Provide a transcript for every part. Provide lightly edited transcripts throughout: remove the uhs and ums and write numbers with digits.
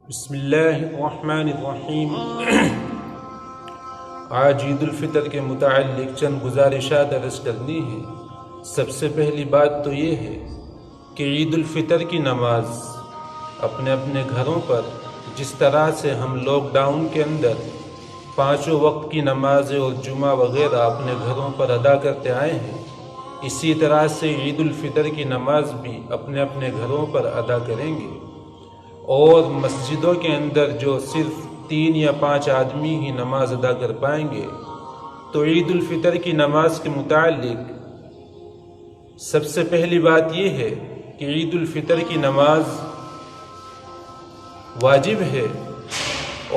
بسم اللہ الرحمن الرحیم۔ آج عید الفطر کے متعلق چند گزارشات عرض کرنی ہے۔ سب سے پہلی بات تو یہ ہے کہ عید الفطر کی نماز اپنے اپنے گھروں پر جس طرح سے ہم لاک ڈاؤن کے اندر 5 وقت کی نمازیں اور جمعہ وغیرہ اپنے گھروں پر ادا کرتے آئے ہیں، اسی طرح سے عید الفطر کی نماز بھی اپنے اپنے گھروں پر ادا کریں گے، اور مسجدوں کے اندر جو صرف 3 یا 5 آدمی ہی نماز ادا کر پائیں گے، تو عید الفطر کی نماز کے متعلق سب سے پہلی بات یہ ہے کہ عید الفطر کی نماز واجب ہے،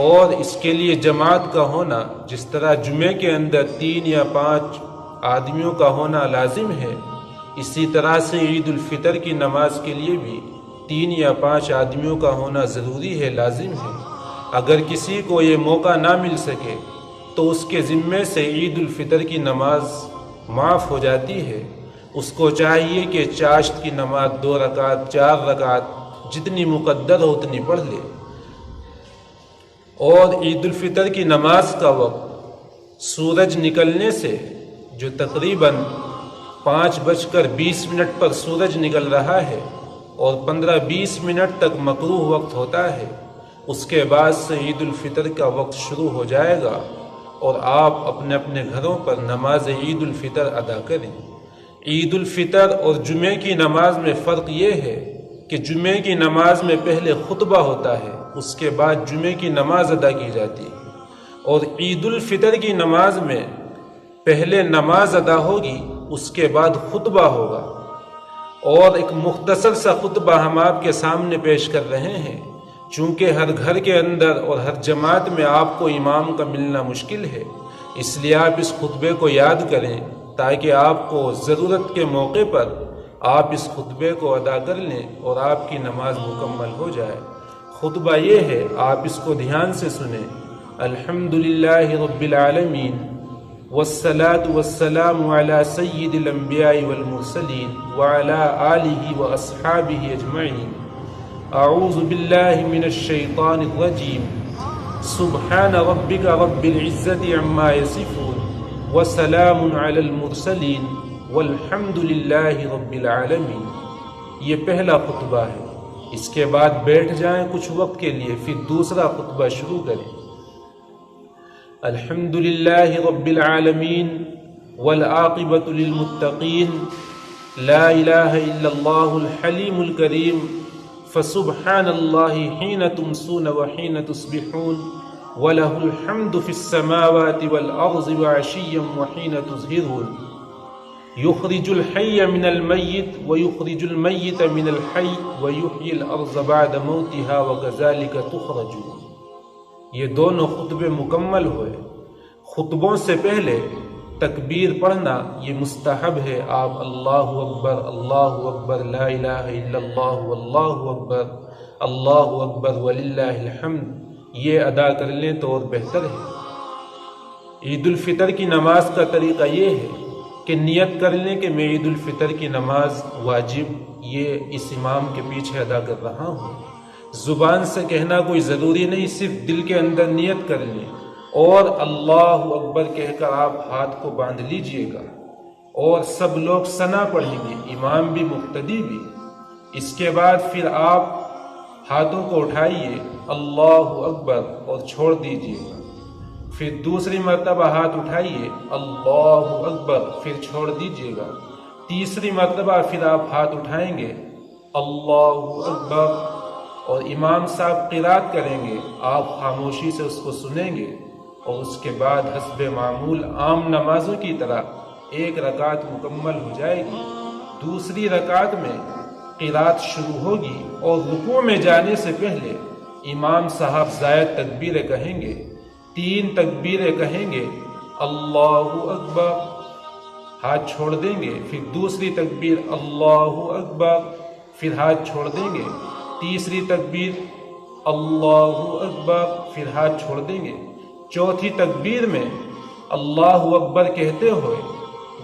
اور اس کے لیے جماعت کا ہونا جس طرح جمعے کے اندر 3 یا 5 آدمیوں کا ہونا لازم ہے، اسی طرح سے عید الفطر کی نماز کے لیے بھی 3 یا 5 آدمیوں کا ہونا ضروری ہے، لازم ہے۔ اگر کسی کو یہ موقع نہ مل سکے تو اس کے ذمے سے عید الفطر کی نماز معاف ہو جاتی ہے۔ اس کو چاہیے کہ چاشت کی نماز 2 رکعت 4 رکعت جتنی مقدر ہو اتنی پڑھ لے، اور عید الفطر کی نماز کا وقت سورج نکلنے سے جو تقریباً 5:20 پر سورج نکل رہا ہے اور 15-20 منٹ تک مکروہ وقت ہوتا ہے، اس کے بعد سے عید الفطر کا وقت شروع ہو جائے گا، اور آپ اپنے اپنے گھروں پر نماز عید الفطر ادا کریں۔ عید الفطر اور جمعے کی نماز میں فرق یہ ہے کہ جمعے کی نماز میں پہلے خطبہ ہوتا ہے، اس کے بعد جمعے کی نماز ادا کی جاتی ہے، اور عید الفطر کی نماز میں پہلے نماز ادا ہوگی، اس کے بعد خطبہ ہوگا، اور ایک مختصر سا خطبہ ہم آپ کے سامنے پیش کر رہے ہیں، چونکہ ہر گھر کے اندر اور ہر جماعت میں آپ کو امام کا ملنا مشکل ہے، اس لیے آپ اس خطبے کو یاد کریں تاکہ آپ کو ضرورت کے موقع پر آپ اس خطبے کو ادا کر لیں اور آپ کی نماز مکمل ہو جائے۔ خطبہ یہ ہے، آپ اس کو دھیان سے سنیں۔ الحمدللہ رب العالمین والصلاة والسلام على سید الانبیاء والمرسلین وعلى آلہ واصحابہ اجمعین۔ اعوذ باللہ من الشیطان الرجیم۔ سبحان ربک رب العزت عما یصفون وسلام علی المرسلین والحمد للہ رب العالمین۔ یہ پہلا خطبہ ہے، اس کے بعد بیٹھ جائیں کچھ وقت کے لیے، پھر دوسرا خطبہ شروع کریں۔ الحمد للہ رب العالمین والعاقبۃ للمتقین، لا الہ الا اللہ الحلیم الکریم، فسبحان اللہ حین تمسون وحین تصبحون، وَلَهُ الْحَمْدُ فِي السَّمَاوَاتِ وَالْأَرْضِ وَعَشِيًّا وَحِينَ تُظْهِرُونَ يُخْرِجُ الْحَيَّ مِنَ الْمَيِّتِ وَيُخْرِجُ الْمَيِّتَ مِنَ الْحَيِّ وَيُحْيِي الْأَرْضَ بَعْدَ مَوْتِهَا وَكَذَلِكَ تُخْرَجُونَ۔ یہ دونوں خطبے مکمل ہوئے۔ خطبوں سے پہلے تکبیر پڑھنا یہ مستحب ہے، آپ اللہ اکبر لا الہ الا اللہ واللہ اکبر وللہ الحمد یہ ادا کر لیں تو اور بہتر ہے۔ عید الفطر کی نماز کا طریقہ یہ ہے کہ نیت کر لیں کہ میں عید الفطر کی نماز واجب یہ اس امام کے پیچھے ادا کر رہا ہوں۔ زبان سے کہنا کوئی ضروری نہیں، صرف دل کے اندر نیت کر لیں، اور اللہ اکبر کہہ کر آپ ہاتھ کو باندھ لیجئے گا، اور سب لوگ ثنا پڑھیں گے، امام بھی مقتدی بھی۔ اس کے بعد پھر آپ ہاتھوں کو اٹھائیے اللہ اکبر اور چھوڑ دیجئے گا، پھر دوسری مرتبہ ہاتھ اٹھائیے اللہ اکبر پھر چھوڑ دیجئے گا، تیسری مرتبہ پھر آپ ہاتھ اٹھائیں گے اللہ اکبر، اور امام صاحب قرات کریں گے، آپ خاموشی سے اس کو سنیں گے، اور اس کے بعد حسب معمول عام نمازوں کی طرح 1 رکعت مکمل ہو جائے گی۔ دوسری رکعت میں قرات شروع ہوگی، اور رکوع میں جانے سے پہلے امام صاحب زائد تکبیریں کہیں گے، 3 تکبیریں کہیں گے اللہ اکبر، ہاتھ چھوڑ دیں گے، پھر دوسری تکبیر اللہ اکبر، پھر ہاتھ چھوڑ دیں گے، تیسری تکبیر اللہ اکبر، پھر ہاتھ چھوڑ دیں گے، چوتھی تکبیر میں اللہ اکبر کہتے ہوئے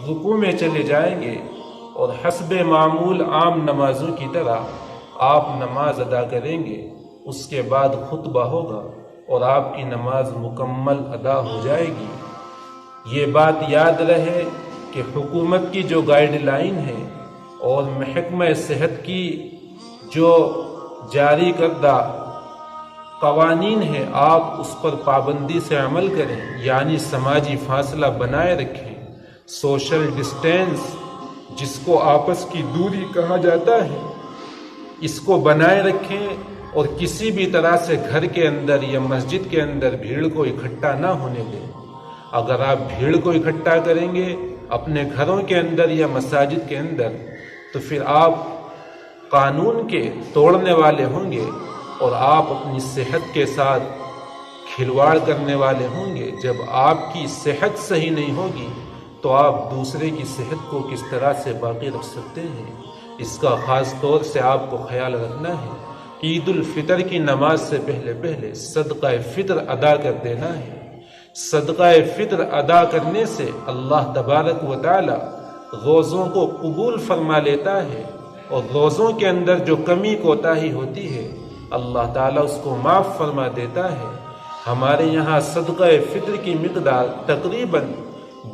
رکوع میں چلے جائیں گے، اور حسب معمول عام نمازوں کی طرح آپ نماز ادا کریں گے۔ اس کے بعد خطبہ ہوگا اور آپ کی نماز مکمل ادا ہو جائے گی۔ یہ بات یاد رہے کہ حکومت کی جو گائیڈ لائن ہے اور محکمہ صحت کی جو جاری کردہ قوانین ہیں، آپ اس پر پابندی سے عمل کریں، یعنی سماجی فاصلہ بنائے رکھیں، سوشل ڈسٹینس جس کو آپس کی دوری کہا جاتا ہے، اس کو بنائے رکھیں اور کسی بھی طرح سے گھر کے اندر یا مسجد کے اندر بھیڑ کو اکٹھا نہ ہونے دیں۔ اگر آپ بھیڑ کو اکٹھا کریں گے اپنے گھروں کے اندر یا مساجد کے اندر تو پھر آپ قانون کے توڑنے والے ہوں گے اور آپ اپنی صحت کے ساتھ کھلواڑ کرنے والے ہوں گے۔ جب آپ کی صحت صحیح نہیں ہوگی تو آپ دوسرے کی صحت کو کس طرح سے باقی رکھ سکتے ہیں؟ اس کا خاص طور سے آپ کو خیال رکھنا ہے۔ عید الفطر کی نماز سے پہلے صدقہ فطر ادا کر دینا ہے۔ صدقہ فطر ادا کرنے سے اللہ تبارک و تعالی روزوں کو قبول فرما لیتا ہے، اور روزوں کے اندر جو کمی کوتاہی ہوتی ہے اللہ تعالیٰ اس کو معاف فرما دیتا ہے۔ ہمارے یہاں صدقہ فطر کی مقدار تقریباً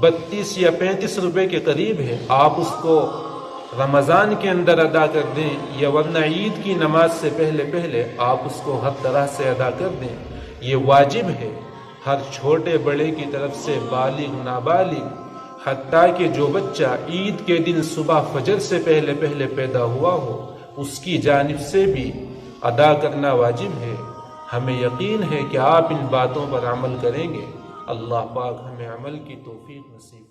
32 یا 35 روپے کے قریب ہے۔ آپ اس کو رمضان کے اندر ادا کر دیں یا ورنہ عید کی نماز سے پہلے آپ اس کو ہر طرح سے ادا کر دیں۔ یہ واجب ہے ہر چھوٹے بڑے کی طرف سے، بالغ نابالغ، حتیٰ کہ جو بچہ عید کے دن صبح فجر سے پہلے پیدا ہوا ہو اس کی جانب سے بھی ادا کرنا واجب ہے۔ ہمیں یقین ہے کہ آپ ان باتوں پر عمل کریں گے۔ اللہ پاک ہمیں عمل کی توفیق نصیب